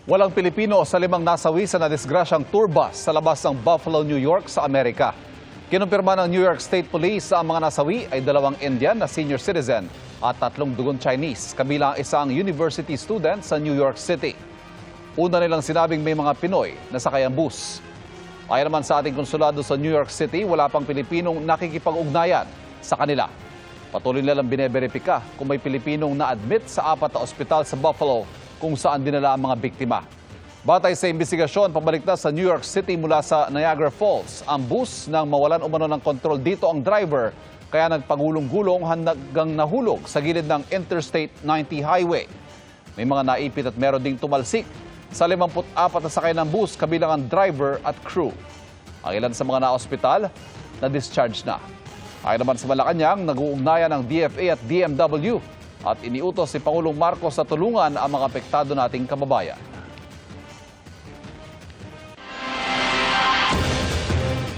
Walang Pilipino sa 5 nasawi sa nadisgrasyang tour bus sa labas ng Buffalo, New York sa Amerika. Kinumpirma ng New York State Police sa mga nasawi ay 2 Indian na senior citizen at 3 dugon Chinese, kabilang isang university student sa New York City. Una nilang sinabing may mga Pinoy na sakay ang bus. Ayon naman sa ating konsulado sa New York City, wala pang Pilipinong nakikipag-ugnayan sa kanila. Patuloy nilang bineberipika kung may Pilipinong na-admit sa 4 na ospital sa Buffalo kung saan dinala ang mga biktima. Batay sa investigasyon, pabalik na sa New York City mula sa Niagara Falls ang bus nang mawalan umano ng kontrol dito ang driver, kaya nagpagulong-gulong hanggang nahulog sa gilid ng Interstate 90 Highway. May mga naipit at meron ding tumalsik sa 54 na sakay ng bus, kabilang ang driver at crew. Ang ilan sa mga na-ospital na-discharge na. Ayon naman sa Malacanang, nag-uugnayan ng DFA at DMW at iniutos si Pangulong Marcos na tulungan ang mga apektado nating kababayan.